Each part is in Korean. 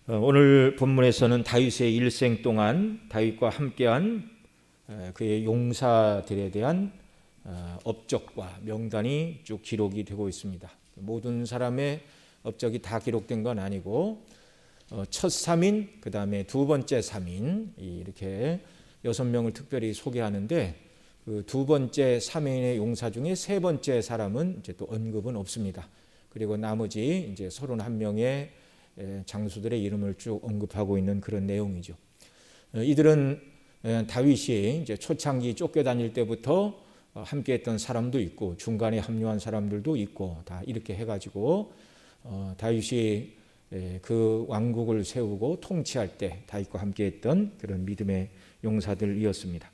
오늘 본문에서는 다윗의 일생 동안 다윗과 함께한 그의 용사들에 대한 업적과 명단이 쭉 기록이 되고 있습니다. 모든 사람의 업적이 다 기록된 건 아니고 첫 3인, 그 다음에 두 번째 3인 이렇게 6명을 특별히 소개하는데 그 두 번째 3인의 용사 중에 세 번째 사람은 이제 또 언급은 없습니다. 그리고 나머지 이제 31명의 장수들의 이름을 쭉 언급하고 있는 그런 내용이죠. 이들은 다윗이 이제 초창기 쫓겨다닐 때부터 함께했던 사람도 있고 중간에 합류한 사람들도 있고 다 이렇게 해가지고 다윗이 그 왕국을 세우고 통치할 때 다윗과 함께했던 그런 믿음의 용사들이었습니다.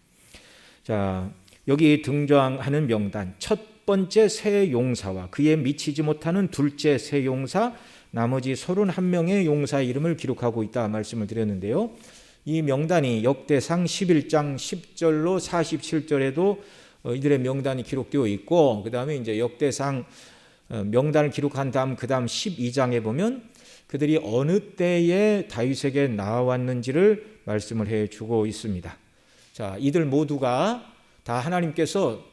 자, 여기 등장하는 명단 첫 번째 세 용사와 그에 미치지 못하는 둘째 세 용사, 나머지 31명의 용사의 이름을 기록하고 있다 말씀을 드렸는데요. 이 명단이 역대상 11장 10절로 47절에도 이들의 명단이 기록되어 있고, 그 다음에 이제 역대상 명단을 기록한 다음 그 다음 12장에 보면 그들이 어느 때에 다윗에게 나왔는지를 말씀을 해주고 있습니다. 자, 이들 모두가 다 하나님께서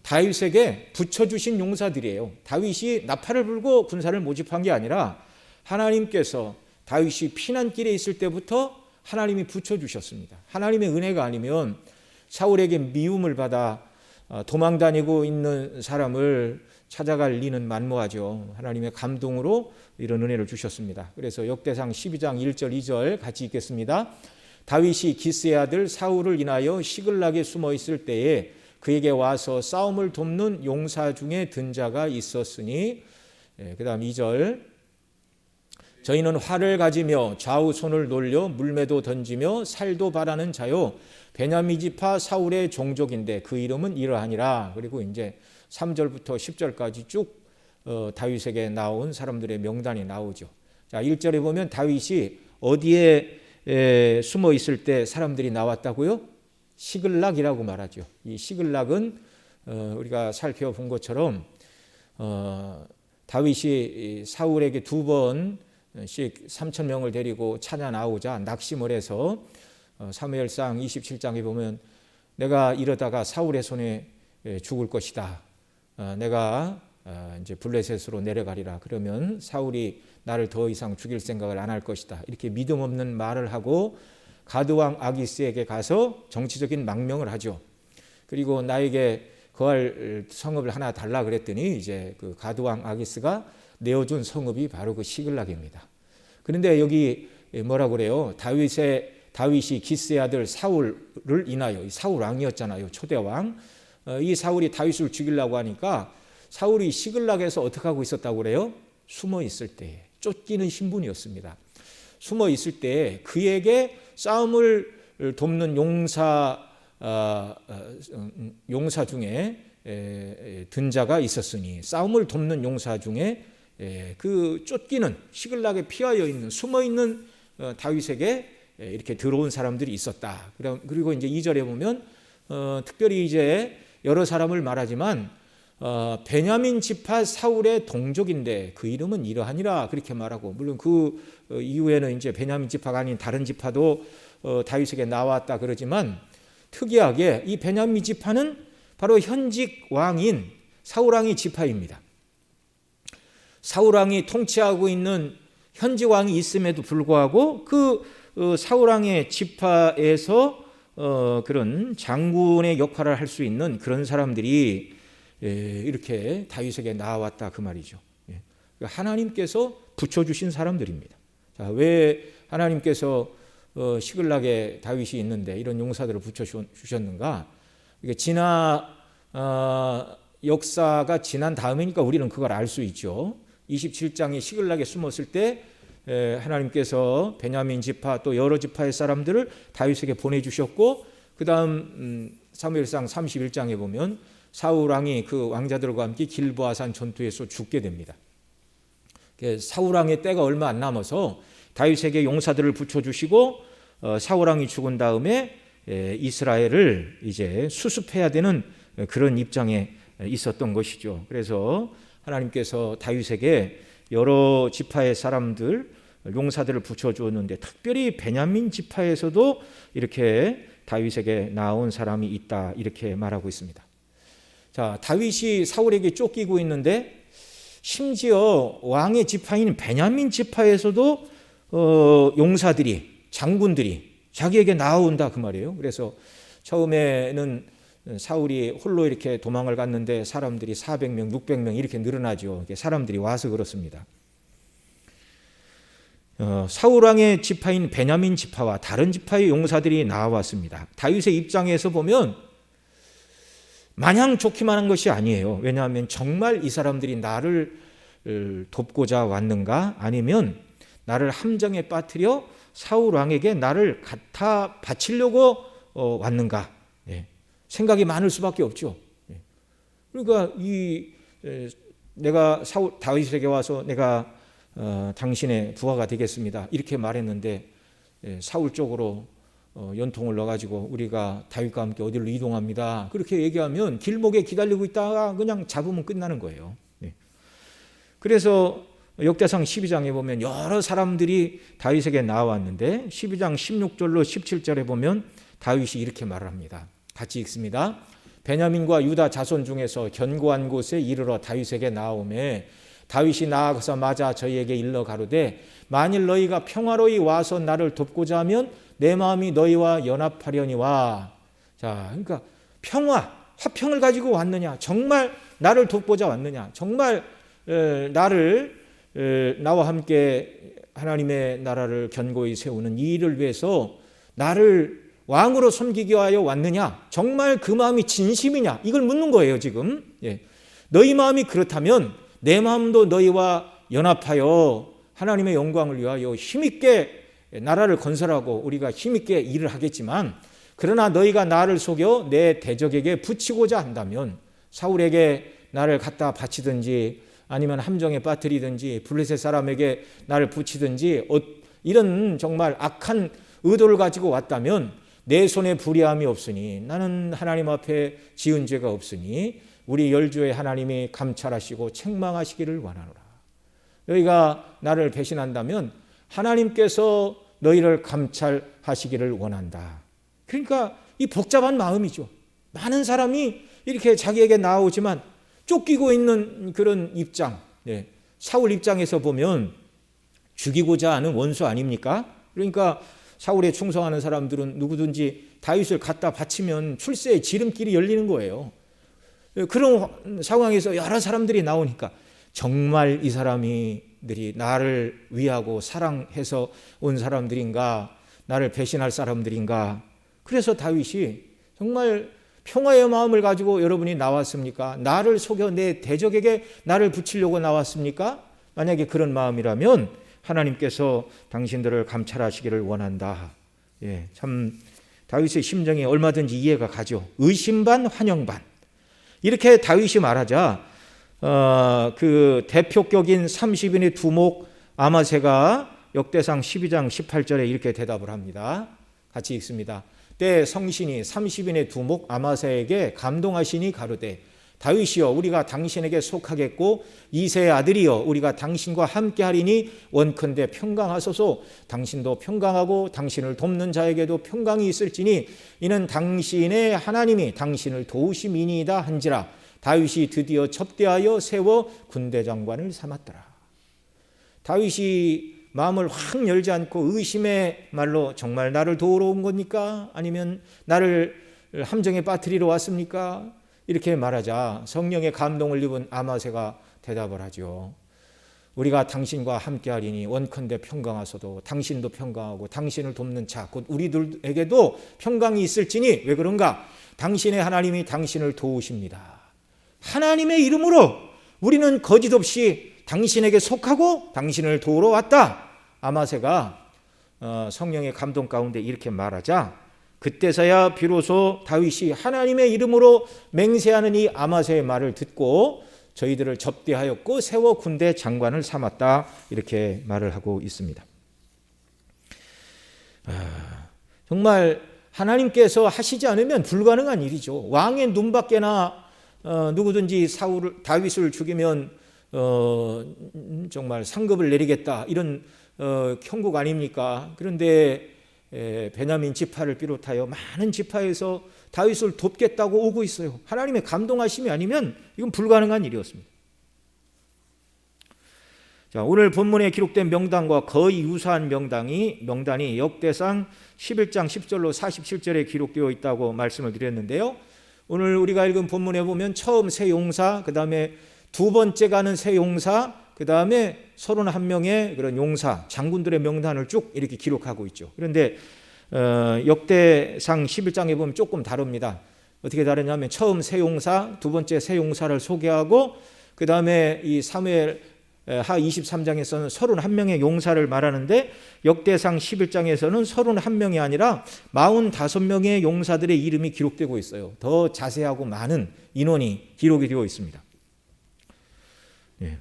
다윗에게 붙여주신 용사들이에요. 다윗이 나팔을 불고 군사를 모집한 게 아니라 하나님께서 다윗이 피난길에 있을 때부터 하나님이 붙여주셨습니다. 하나님의 은혜가 아니면 사울에게 미움을 받아 도망다니고 있는 사람을 찾아갈 리는 만무하죠. 하나님의 감동으로 이런 은혜를 주셨습니다. 그래서 역대상 12장 1절 2절 같이 읽겠습니다. 다윗이 기스의 아들 사울을 인하여 시글락에 숨어 있을 때에 그에게 와서 싸움을 돕는 용사 중에 든 자가 있었으니, 그 다음 2절, 저희는 활을 가지며 좌우 손을 놀려 물매도 던지며 살도 바라는 자요 베냐민 지파 사울의 종족인데 그 이름은 이러하니라. 그리고 이제 3절부터 10절까지 쭉 다윗에게 나온 사람들의 명단이 나오죠. 자, 1절에 보면 다윗이 어디에 숨어 있을 때 사람들이 나왔다고요? 시글락이라고 말하죠. 이 시글락은 우리가 살펴본 것처럼 다윗이 사울에게 두 번씩 3,000명을 데리고 찾아 나오자 낙심을 해서 사무엘상 27장에 보면 내가 이러다가 사울의 손에 죽을 것이다. 내가 이제 블레셋으로 내려가리라. 그러면 사울이 나를 더 이상 죽일 생각을 안 할 것이다. 이렇게 믿음 없는 말을 하고 가드왕 아기스에게 가서 정치적인 망명을 하죠. 그리고 나에게 거할 성읍을 하나 달라 그랬더니 이제 그 가드왕 아기스가 내어준 성읍이 바로 그 시글락입니다. 그런데 여기 뭐라고 그래요? 다윗이 기스의 아들 사울을 인하여, 사울 왕이었잖아요. 초대왕. 이 사울이 다윗을 죽이려고 하니까 사울이 시글락에서 어떻게 하고 있었다고 그래요? 숨어 있을 때 쫓기는 신분이었습니다. 숨어 있을 때 그에게 싸움을 돕는 용사 중에 든 자가 있었으니, 싸움을 돕는 용사 중에 그 쫓기는 시글락에 피하여 있는 숨어 있는 다윗에게 이렇게 들어온 사람들이 있었다. 그리고 이제 2절에 보면 특별히 이제 여러 사람을 말하지만 베냐민 지파 사울의 동족인데 그 이름은 이러하니라 그렇게 말하고, 물론 그 이후에는 이제 베냐민 지파가 아닌 다른 지파도 다윗에게 나왔다 그러지만 특이하게 이 베냐민 지파는 바로 현직 왕인 사울 왕의 지파입니다. 사울 왕이 통치하고 있는 현직 왕이 있음에도 불구하고 그 사울 왕의 지파에서 그런 장군의 역할을 할 수 있는 그런 사람들이 이렇게 다윗에게 나왔다 그 말이죠. 하나님께서 붙여주신 사람들입니다. 자, 왜 하나님께서 시글락에 다윗이 있는데 이런 용사들을 붙여주셨는가? 이게 역사가 지난 다음이니까 우리는 그걸 알 수 있죠. 27장에 시글락에 숨었을 때 하나님께서 베냐민 지파 또 여러 지파의 사람들을 다윗에게 보내주셨고, 그 다음 사무엘상 31장에 보면 사울 왕이 그 왕자들과 함께 길보아산 전투에서 죽게 됩니다. 사울 왕의 때가 얼마 안 남아서 다윗에게 용사들을 붙여주시고 사울 왕이 죽은 다음에 이스라엘을 이제 수습해야 되는 그런 입장에 있었던 것이죠. 그래서 하나님께서 다윗에게 여러 지파의 사람들 용사들을 붙여주었는데 특별히 베냐민 지파에서도 이렇게 다윗에게 나온 사람이 있다 이렇게 말하고 있습니다. 자, 다윗이 사울에게 쫓기고 있는데 심지어 왕의 지파인 베냐민 지파에서도 용사들이 장군들이 자기에게 나온다 그 말이에요. 그래서 처음에는 사울이 홀로 이렇게 도망을 갔는데 사람들이 400명, 600명 이렇게 늘어나죠. 사람들이 와서 그렇습니다. 사울 왕의 지파인 베냐민 지파와 다른 지파의 용사들이 나왔습니다. 다윗의 입장에서 보면 마냥 좋기만 한 것이 아니에요. 왜냐하면 정말 이 사람들이 나를 돕고자 왔는가 아니면 나를 함정에 빠뜨려 사울 왕에게 나를 갖다 바치려고 왔는가 생각이 많을 수밖에 없죠. 그러니까 내가 다윗에게 와서 내가 당신의 부하가 되겠습니다 이렇게 말했는데 사울 쪽으로 연통을 넣어가지고 우리가 다윗과 함께 어디로 이동합니다 그렇게 얘기하면 길목에 기다리고 있다가 그냥 잡으면 끝나는 거예요. 그래서 역대상 12장에 보면 여러 사람들이 다윗에게 나왔는데 12장 16절로 17절에 보면 다윗이 이렇게 말을 합니다. 같이 읽습니다. 베냐민과 유다 자손 중에서 견고한 곳에 이르러 다윗에게 나오매 다윗이 나아가서 맞아 저희에게 일러 가로되 만일 너희가 평화로이 와서 나를 돕고자 하면 내 마음이 너희와 연합하려니와. 자, 그러니까 화평을 가지고 왔느냐, 정말 나를 돕고자 왔느냐, 정말 나와 함께 하나님의 나라를 견고히 세우는 이 일을 위해서 나를 왕으로 섬기기 위하여 왔느냐, 정말 그 마음이 진심이냐, 이걸 묻는 거예요 지금. 너희 마음이 그렇다면 내 마음도 너희와 연합하여 하나님의 영광을 위하여 힘있게 나라를 건설하고 우리가 힘있게 일을 하겠지만, 그러나 너희가 나를 속여 내 대적에게 붙이고자 한다면 사울에게 나를 갖다 바치든지 아니면 함정에 빠뜨리든지 블레셋 사람에게 나를 붙이든지 이런 정말 악한 의도를 가지고 왔다면 내 손에 불의함이 없으니 나는 하나님 앞에 지은 죄가 없으니 우리 열조의 하나님이 감찰하시고 책망하시기를 원하노라. 너희가 나를 배신한다면 하나님께서 너희를 감찰하시기를 원한다. 그러니까 이 복잡한 마음이죠. 많은 사람이 이렇게 자기에게 나오지만 쫓기고 있는 그런 입장. 사울 입장에서 보면 죽이고자 하는 원수 아닙니까? 그러니까 사울에 충성하는 사람들은 누구든지 다윗을 갖다 바치면 출세의 지름길이 열리는 거예요. 그런 상황에서 여러 사람들이 나오니까 정말 이 사람들이 나를 위하고 사랑해서 온 사람들인가, 나를 배신할 사람들인가. 그래서 다윗이 정말 평화의 마음을 가지고 여러분이 나왔습니까? 나를 속여 내 대적에게 나를 붙이려고 나왔습니까? 만약에 그런 마음이라면 하나님께서 당신들을 감찰하시기를 원한다. 참 다윗의 심정이 얼마든지 이해가 가죠. 의심 반 환영 반. 이렇게 다윗이 말하자 그 대표격인 30인의 두목 아마새가 역대상 12장 18절에 이렇게 대답을 합니다. 같이 읽습니다. 때 성신이 30인의 두목 아마새에게 감동하시니 가로되 다윗이여 우리가 당신에게 속하겠고 이새의 아들이여 우리가 당신과 함께하리니 원컨대 평강하소서. 당신도 평강하고 당신을 돕는 자에게도 평강이 있을지니 이는 당신의 하나님이 당신을 도우심이니이다 한지라. 다윗이 드디어 접대하여 세워 군대 장관을 삼았더라. 다윗이 마음을 확 열지 않고 의심의 말로 정말 나를 도우러 온 겁니까? 아니면 나를 함정에 빠뜨리러 왔습니까? 이렇게 말하자 성령의 감동을 입은 아마새가 대답을 하죠. 우리가 당신과 함께하리니 원컨대 평강하소도 당신도 평강하고 당신을 돕는 자 곧 우리들에게도 평강이 있을지니 왜 그런가? 당신의 하나님이 당신을 도우십니다. 하나님의 이름으로 우리는 거짓없이 당신에게 속하고 당신을 도우러 왔다. 아마새가 성령의 감동 가운데 이렇게 말하자 그때서야 비로소 다윗이 하나님의 이름으로 맹세하는 이 아마새의 말을 듣고 저희들을 접대하였고 세워 군대 장관을 삼았다. 이렇게 말을 하고 있습니다. 정말 하나님께서 하시지 않으면 불가능한 일이죠. 왕의 눈밖에나 누구든지 다윗을 죽이면 정말 상급을 내리겠다 이런 형국 아닙니까? 그런데 베냐민 지파를 비롯하여 많은 지파에서 다윗을 돕겠다고 오고 있어요. 하나님의 감동하심이 아니면 이건 불가능한 일이었습니다. 자, 오늘 본문에 기록된 명단과 거의 유사한 명단이 역대상 11장 10절로 47절에 기록되어 있다고 말씀을 드렸는데요. 오늘 우리가 읽은 본문에 보면 처음 세 용사, 그 다음에 두 번째 가는 세 용사, 그 다음에 31명의 그런 용사, 장군들의 명단을 쭉 이렇게 기록하고 있죠. 그런데 역대상 11장에 보면 조금 다릅니다. 어떻게 다르냐면 처음 세 용사, 두 번째 세 용사를 소개하고 그 다음에 이 사무엘 하 23장에서는 31명의 용사를 말하는데 역대상 11장에서는 31명이 아니라 45명의 용사들의 이름이 기록되고 있어요. 더 자세하고 많은 인원이 기록이 되어 있습니다. 네.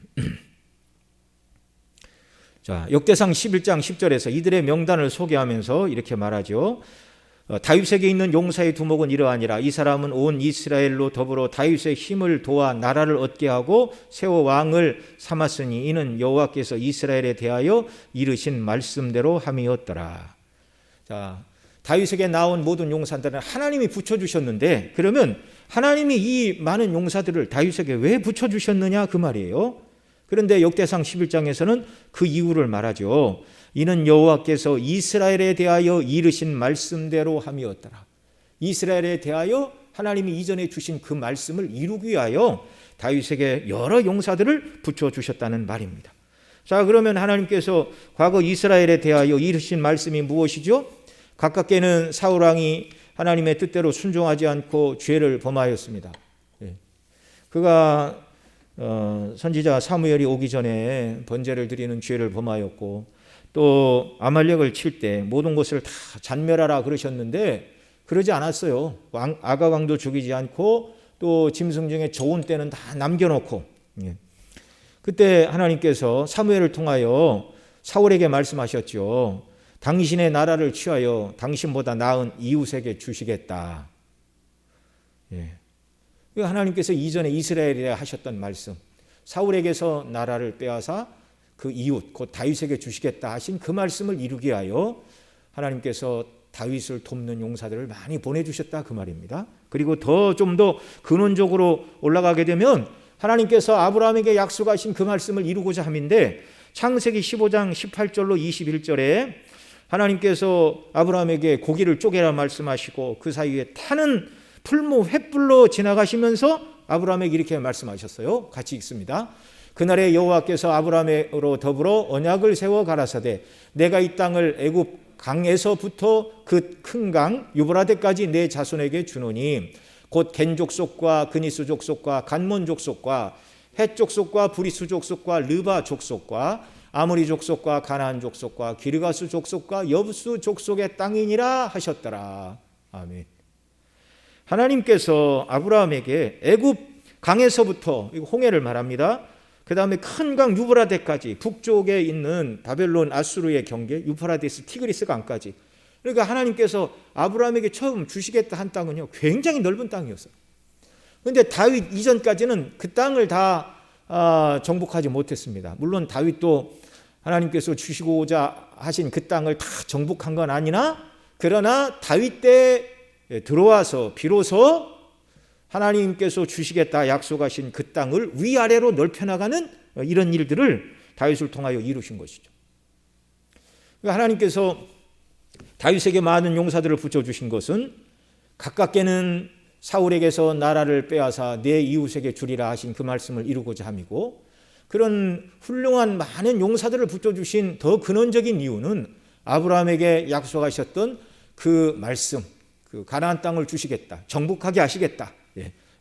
자, 역대상 11장 10절에서 이들의 명단을 소개하면서 이렇게 말하죠. 다윗에게 있는 용사의 두목은 이러하니라. 이 사람은 온 이스라엘로 더불어 다윗의 힘을 도와 나라를 얻게 하고 세워 왕을 삼았으니 이는 여호와께서 이스라엘에 대하여 이르신 말씀대로 함이었더라. 자, 다윗에게 나온 모든 용사들은 하나님이 붙여주셨는데 그러면 하나님이 이 많은 용사들을 다윗에게 왜 붙여주셨느냐 그 말이에요. 그런데 역대상 11장에서는 그 이유를 말하죠. 이는 여호와께서 이스라엘에 대하여 이르신 말씀대로 함이었더라. 이스라엘에 대하여 하나님이 이전에 주신 그 말씀을 이루기 위하여 다윗에게 여러 용사들을 붙여주셨다는 말입니다. 자, 그러면 하나님께서 과거 이스라엘에 대하여 이르신 말씀이 무엇이죠? 가깝게는 사울왕이 하나님의 뜻대로 순종하지 않고 죄를 범하였습니다. 그가 선지자 사무엘이 오기 전에 번제를 드리는 죄를 범하였고 또 아말렉을 칠 때 모든 것을 다 잔멸하라 그러셨는데 그러지 않았어요. 아가 왕도 죽이지 않고 또 짐승 중에 좋은 때는 다 남겨놓고 그때 하나님께서 사무엘을 통하여 사울에게 말씀하셨죠. 당신의 나라를 취하여 당신보다 나은 이웃에게 주시겠다. 하나님께서 이전에 이스라엘에 하셨던 말씀, 사울에게서 나라를 빼앗아 그 이웃 곧 다윗에게 주시겠다 하신 그 말씀을 이루기 위하여 하나님께서 다윗을 돕는 용사들을 많이 보내주셨다 그 말입니다. 그리고 좀 더 근원적으로 올라가게 되면 하나님께서 아브라함에게 약속하신 그 말씀을 이루고자 함인데 창세기 15장 18절로 21절에 하나님께서 아브라함에게 고기를 쪼개라 말씀하시고 그 사이에 타는 풀무 횃불로 지나가시면서 아브라함에게 이렇게 말씀하셨어요. 같이 읽습니다. 그날에 여호와께서 아브라함으로 더불어 언약을 세워 가라사대 내가 이 땅을 애굽 강에서부터 그 큰 강 유브라데까지 내 자손에게 주노니 곧 겐 족속과 그니스 족속과 간몬 족속과 헷 족속과 브리스 족속과 르바 족속과 아모리 족속과 가나안 족속과 기르가스 족속과 여부스 족속의 땅이니라 하셨더라. 아멘. 하나님께서 아브라함에게 애굽 강에서부터 홍해를 말합니다. 그 다음에 큰 강 유브라데까지 북쪽에 있는 바벨론 아수르의 경계 유프라데스 티그리스 강까지 그러니까 하나님께서 아브라함에게 처음 주시겠다 한 땅은요 굉장히 넓은 땅이었어요. 그런데 다윗 이전까지는 그 땅을 다 정복하지 못했습니다. 물론 다윗도 하나님께서 주시고자 하신 그 땅을 다 정복한 건 아니나 그러나 다윗 때 들어와서 비로소 하나님께서 주시겠다 약속하신 그 땅을 위아래로 넓혀나가는 이런 일들을 다윗을 통하여 이루신 것이죠. 하나님께서 다윗에게 많은 용사들을 붙여주신 것은 가깝게는 사울에게서 나라를 빼앗아 내 이웃에게 주리라 하신 그 말씀을 이루고자 함이고 그런 훌륭한 많은 용사들을 붙여주신 더 근원적인 이유는 아브라함에게 약속하셨던 그 말씀 그 가나안 땅을 주시겠다 정복하게 하시겠다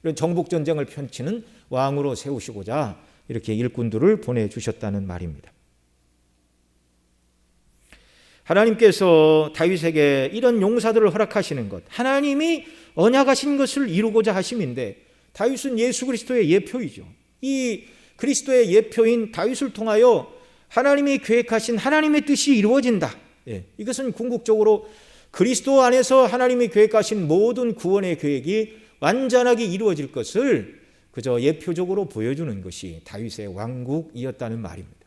이런 정복 전쟁을 펼치는 왕으로 세우시고자 이렇게 일꾼들을 보내주셨다는 말입니다. 하나님께서 다윗에게 이런 용사들을 허락하시는 것 하나님이 언약하신 것을 이루고자 하심인데 다윗은 예수 그리스도의 예표이죠. 이 그리스도의 예표인 다윗을 통하여 하나님이 계획하신 하나님의 뜻이 이루어진다. 이것은 궁극적으로 그리스도 안에서 하나님이 계획하신 모든 구원의 계획이 완전하게 이루어질 것을 그저 예표적으로 보여주는 것이 다윗의 왕국이었다는 말입니다.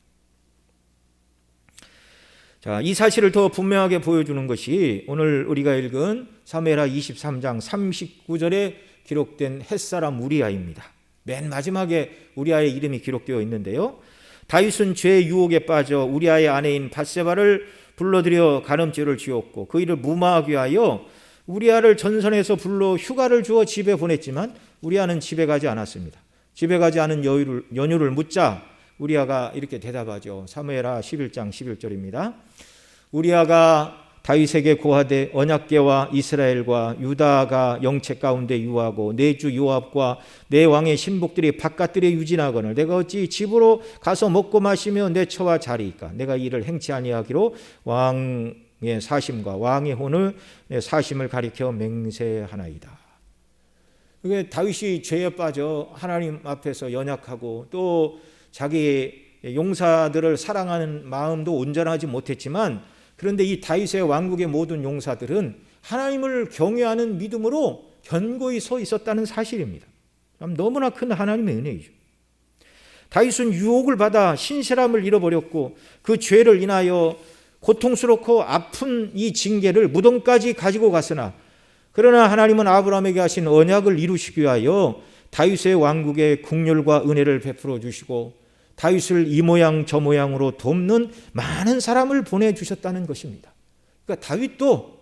자, 이 사실을 더 분명하게 보여주는 것이 오늘 우리가 읽은 사무엘하 23장 39절에 기록된 햇사람 우리아입니다. 맨 마지막에 우리아의 이름이 기록되어 있는데요. 다윗은 죄의 유혹에 빠져 우리아의 아내인 밧세바를 불러들여 간음죄를 지었고 그 일을 무마하기 위하여 우리아를 전선에서 불러 휴가를 주어 집에 보냈지만 우리아는 집에 가지 않았습니다. 집에 가지 않은 연유를 묻자 우리아가 이렇게 대답하죠. 사무엘하 11장 11절입니다. 우리아가 다윗에게 고하되 언약궤와 이스라엘과 유다가 영체 가운데 유하고 내 주 요압과 내 왕의 신복들이 바깥들에 유진하거늘 내가 어찌 집으로 가서 먹고 마시며 내 처와 자리이까 내가 이를 행치 아니하기로 왕의 사심과 왕의 혼을 내 사심을 가리켜 맹세하나이다. 그게 다윗이 죄에 빠져 하나님 앞에서 연약하고 또 자기 용사들을 사랑하는 마음도 온전하지 못했지만 그런데 이 다윗의 왕국의 모든 용사들은 하나님을 경외하는 믿음으로 견고히 서 있었다는 사실입니다. 너무나 큰 하나님의 은혜이죠. 다윗은 유혹을 받아 신실함을 잃어버렸고 그 죄를 인하여 고통스럽고 아픈 이 징계를 무덤까지 가지고 갔으나 그러나 하나님은 아브라함에게 하신 언약을 이루시기 위하여 다윗의 왕국에 국률과 은혜를 베풀어 주시고 다윗을 이 모양 저 모양으로 돕는 많은 사람을 보내주셨다는 것입니다. 그러니까 다윗도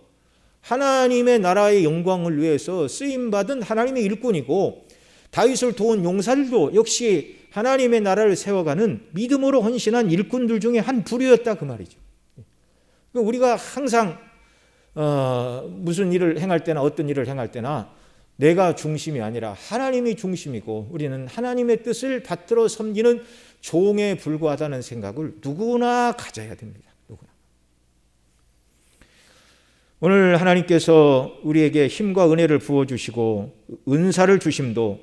하나님의 나라의 영광을 위해서 쓰임받은 하나님의 일꾼이고 다윗을 도운 용사들도 역시 하나님의 나라를 세워가는 믿음으로 헌신한 일꾼들 중에 한 부류였다 그 말이죠. 그러니까 우리가 항상 무슨 일을 행할 때나 어떤 일을 행할 때나 내가 중심이 아니라 하나님이 중심이고 우리는 하나님의 뜻을 받들어 섬기는 종에 불과하다는 생각을 누구나 가져야 됩니다. 누구나. 오늘 하나님께서 우리에게 힘과 은혜를 부어주시고 은사를 주심도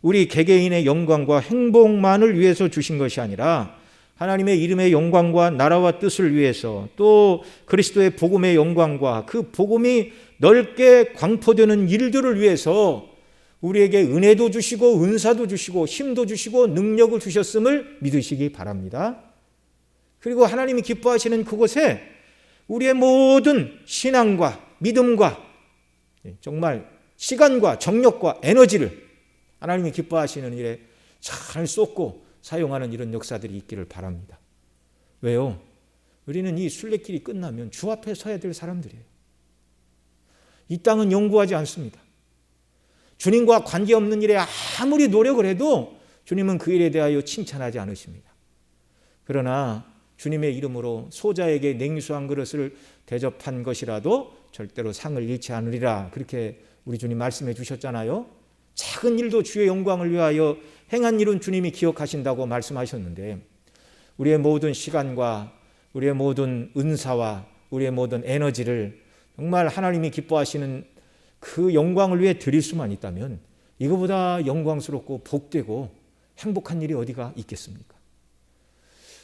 우리 개개인의 영광과 행복만을 위해서 주신 것이 아니라 하나님의 이름의 영광과 나라와 뜻을 위해서 또 그리스도의 복음의 영광과 그 복음이 넓게 광포되는 일들을 위해서 우리에게 은혜도 주시고 은사도 주시고 힘도 주시고 능력을 주셨음을 믿으시기 바랍니다. 그리고 하나님이 기뻐하시는 그곳에 우리의 모든 신앙과 믿음과 정말 시간과 정력과 에너지를 하나님이 기뻐하시는 일에 잘 쏟고 사용하는 이런 역사들이 있기를 바랍니다. 왜요? 우리는 이 순례길이 끝나면 주 앞에 서야 될 사람들이에요. 이 땅은 영구하지 않습니다. 주님과 관계없는 일에 아무리 노력을 해도 주님은 그 일에 대하여 칭찬하지 않으십니다. 그러나 주님의 이름으로 소자에게 냉수 한 그릇을 대접한 것이라도 절대로 상을 잃지 않으리라 그렇게 우리 주님 말씀해 주셨잖아요. 작은 일도 주의 영광을 위하여 행한 일은 주님이 기억하신다고 말씀하셨는데 우리의 모든 시간과 우리의 모든 은사와 우리의 모든 에너지를 정말 하나님이 기뻐하시는 그 영광을 위해 드릴 수만 있다면 이거보다 영광스럽고 복되고 행복한 일이 어디가 있겠습니까?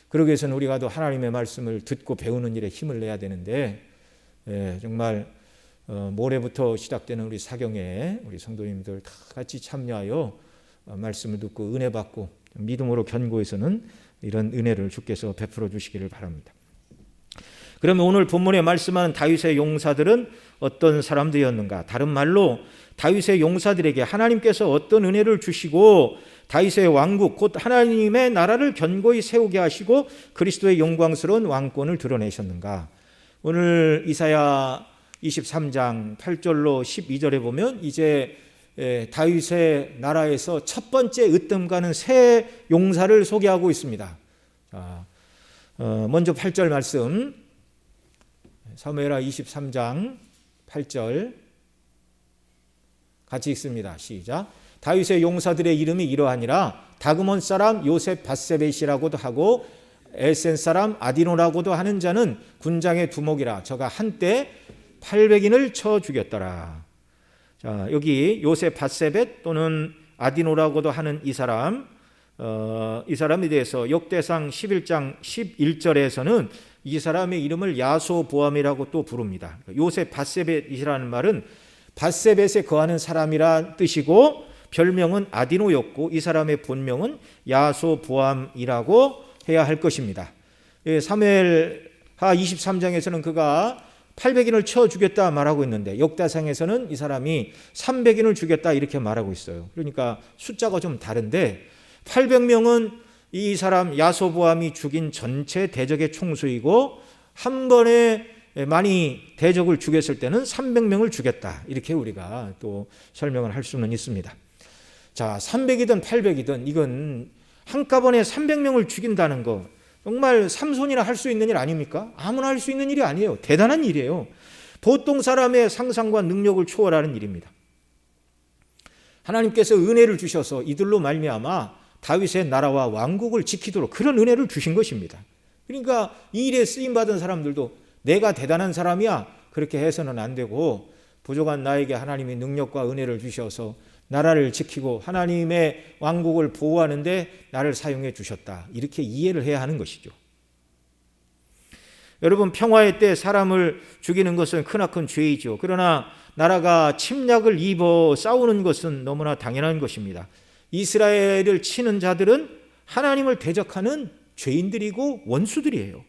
그러기 위해서는 우리가 더 하나님의 말씀을 듣고 배우는 일에 힘을 내야 되는데 정말 모레부터 시작되는 우리 사경회에 우리 성도님들 다 같이 참여하여 말씀을 듣고 은혜 받고 믿음으로 견고해서는 이런 은혜를 주께서 베풀어 주시기를 바랍니다. 그러면 오늘 본문에 말씀하는 다윗의 용사들은 어떤 사람들이었는가? 다른 말로 다윗의 용사들에게 하나님께서 어떤 은혜를 주시고 다윗의 왕국 곧 하나님의 나라를 견고히 세우게 하시고 그리스도의 영광스러운 왕권을 드러내셨는가? 오늘 이사야 23장 8절로 12절에 보면 이제 다윗의 나라에서 첫 번째 으뜸가는 새 용사를 소개하고 있습니다. 먼저 8절 말씀 사무엘하 23장 8절 같이 읽습니다. 시작. 다윗의 용사들의 이름이 이러하니라 다그몬 사람 요셉 밧세벳이라고도 하고 에센 사람 아디노라고도 하는 자는 군장의 두목이라 저가 한때 800인을 쳐 죽였더라. 자, 여기 요셉 밧세벳 또는 아디노라고도 하는 이 사람에 대해서 역대상 11장 11절에서는 이 사람의 이름을 야소보암이라고 또 부릅니다. 요셉 밧세벳이라는 말은 밧세벳에 거하는 사람이란 뜻이고 별명은 아디노였고 이 사람의 본명은 야소보암이라고 해야 할 것입니다. 사무엘하 하 23장에서는 그가 800인을 쳐 죽였다 말하고 있는데 역다상에서는 이 사람이 300인을 죽였다 이렇게 말하고 있어요. 그러니까 숫자가 좀 다른데 800명은 이 사람 야소보암이 죽인 전체 대적의 총수이고 한 번에 많이 대적을 죽였을 때는 300명을 죽였다. 이렇게 우리가 또 설명을 할 수는 있습니다. 자, 300이든 800이든 이건 한꺼번에 300명을 죽인다는 거 정말 삼손이나 할 수 있는 일 아닙니까? 아무나 할 수 있는 일이 아니에요. 대단한 일이에요. 보통 사람의 상상과 능력을 초월하는 일입니다. 하나님께서 은혜를 주셔서 이들로 말미암아 다윗의 나라와 왕국을 지키도록 그런 은혜를 주신 것입니다. 그러니까 이 일에 쓰임받은 사람들도 내가 대단한 사람이야 그렇게 해서는 안 되고 부족한 나에게 하나님이 능력과 은혜를 주셔서 나라를 지키고 하나님의 왕국을 보호하는 데 나를 사용해 주셨다. 이렇게 이해를 해야 하는 것이죠. 여러분, 평화의 때 사람을 죽이는 것은 크나큰 죄이죠. 그러나 나라가 침략을 입어 싸우는 것은 너무나 당연한 것입니다. 이스라엘을 치는 자들은 하나님을 대적하는 죄인들이고 원수들이에요.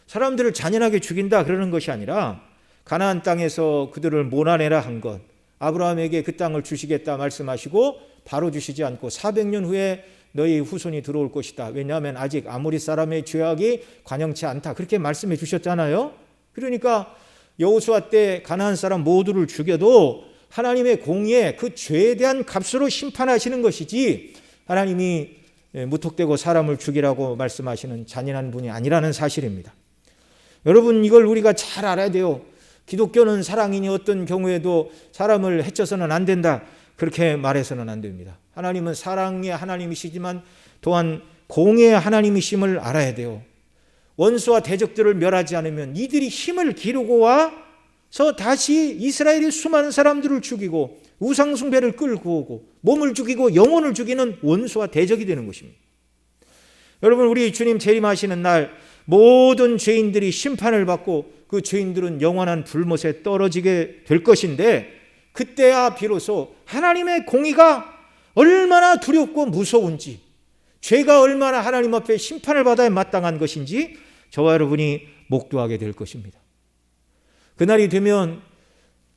사람들을 잔인하게 죽인다 그러는 것이 아니라 가나안 땅에서 그들을 몰아내라 한 것, 아브라함에게 그 땅을 주시겠다 말씀하시고 바로 주시지 않고 400년 후에 너희 후손이 들어올 것이다. 왜냐하면 아직 아모리 사람의 죄악이 관영치 않다. 그렇게 말씀해 주셨잖아요. 그러니까 여호수아 때 가나안 사람 모두를 죽여도 하나님의 공의에 그 죄에 대한 값으로 심판하시는 것이지 하나님이 무턱대고 사람을 죽이라고 말씀하시는 잔인한 분이 아니라는 사실입니다. 여러분, 이걸 우리가 잘 알아야 돼요. 기독교는 사랑이니 어떤 경우에도 사람을 해쳐서는 안 된다. 그렇게 말해서는 안 됩니다. 하나님은 사랑의 하나님이시지만 또한 공의의 하나님이심을 알아야 돼요. 원수와 대적들을 멸하지 않으면 이들이 힘을 기르고 와서 다시 이스라엘의 수많은 사람들을 죽이고 우상숭배를 끌고 오고 몸을 죽이고 영혼을 죽이는 원수와 대적이 되는 것입니다. 여러분, 우리 주님 재림하시는 날 모든 죄인들이 심판을 받고 그 죄인들은 영원한 불못에 떨어지게 될 것인데 그때야 비로소 하나님의 공의가 얼마나 두렵고 무서운지, 죄가 얼마나 하나님 앞에 심판을 받아야 마땅한 것인지 저와 여러분이 목도하게 될 것입니다. 그날이 되면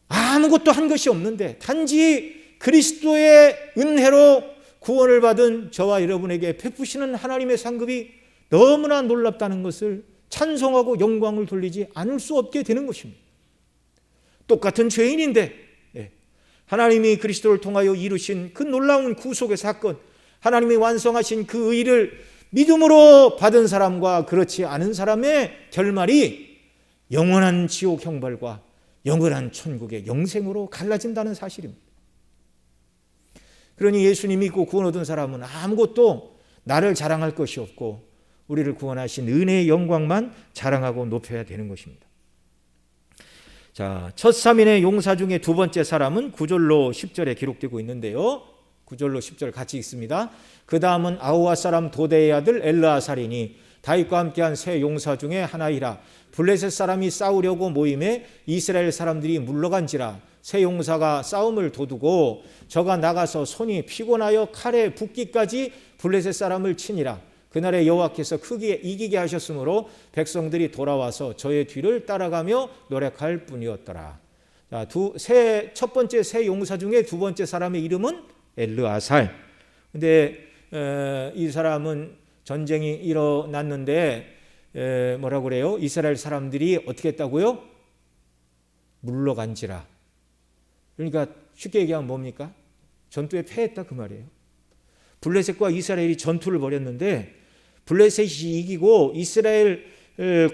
아무것도 한 것이 없는데 단지 그리스도의 은혜로 구원을 받은 저와 여러분에게 베푸시는 하나님의 상급이 너무나 놀랍다는 것을 찬송하고 영광을 돌리지 않을 수 없게 되는 것입니다. 똑같은 죄인인데 하나님이 그리스도를 통하여 이루신 그 놀라운 구속의 사건, 하나님이 완성하신 그 의를 믿음으로 받은 사람과 그렇지 않은 사람의 결말이 영원한 지옥 형벌과 영원한 천국의 영생으로 갈라진다는 사실입니다. 그러니 예수님 믿고 구원 얻은 사람은 아무것도 나를 자랑할 것이 없고 우리를 구원하신 은혜의 영광만 자랑하고 높여야 되는 것입니다. 자, 첫 3인의 용사 중에 두 번째 사람은 9절로 10절에 기록되고 있는데요. 9절로 10절 같이 읽습니다. 그 다음은 아우아 사람 도대의 아들 엘르아살이니 다윗과 함께한 세 용사 중에 하나이라. 블레셋 사람이 싸우려고 모임에 이스라엘 사람들이 물러간지라. 세 용사가 싸움을 도두고 저가 나가서 손이 피곤하여 칼에 붓기까지 블레셋 사람을 치니라. 그날에 여호와께서 크게 이기게 하셨으므로 백성들이 돌아와서 저의 뒤를 따라가며 노력할 뿐이었더라. 자, 첫 번째 세 용사 중에 두 번째 사람의 이름은 엘르아살. 근데 이 사람은 전쟁이 일어났는데 뭐라고 그래요? 이스라엘 사람들이 어떻게 했다고요? 물러간지라. 그러니까 쉽게 얘기하면 뭡니까? 전투에 패했다 그 말이에요. 블레셋과 이스라엘이 전투를 벌였는데 블레셋이 이기고 이스라엘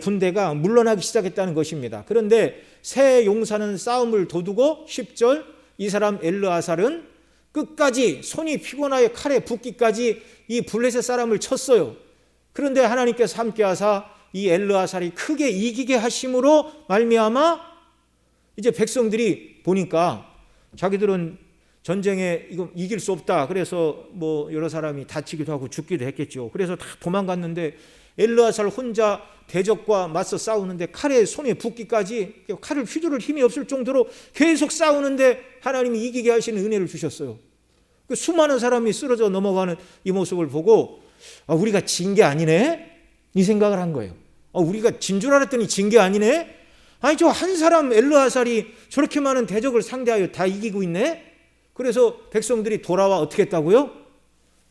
군대가 물러나기 시작했다는 것입니다. 그런데 세 용사는 싸움을 도두고 10절 이 사람 엘르아살은 끝까지 손이 피곤하여 칼에 붓기까지 이 블레셋 사람을 쳤어요. 그런데 하나님께서 함께하사 이 엘르아살이 크게 이기게 하심으로 말미암아 이제 백성들이 보니까 자기들은 전쟁에 이거 이길 수 없다. 그래서 뭐 여러 사람이 다치기도 하고 죽기도 했겠죠. 그래서 다 도망갔는데 엘르아살 혼자 대적과 맞서 싸우는데 칼에 손에 붓기까지 칼을 휘두를 힘이 없을 정도로 계속 싸우는데 하나님이 이기게 하시는 은혜를 주셨어요. 그 수많은 사람이 쓰러져 넘어가는 이 모습을 보고 우리가 진 게 아니네? 이 생각을 한 거예요. 우리가 진 줄 알았더니 진 게 아니네. 아니 저 한 사람 엘르하살이 저렇게 많은 대적을 상대하여 다 이기고 있네. 그래서 백성들이 돌아와 어떻게 했다고요?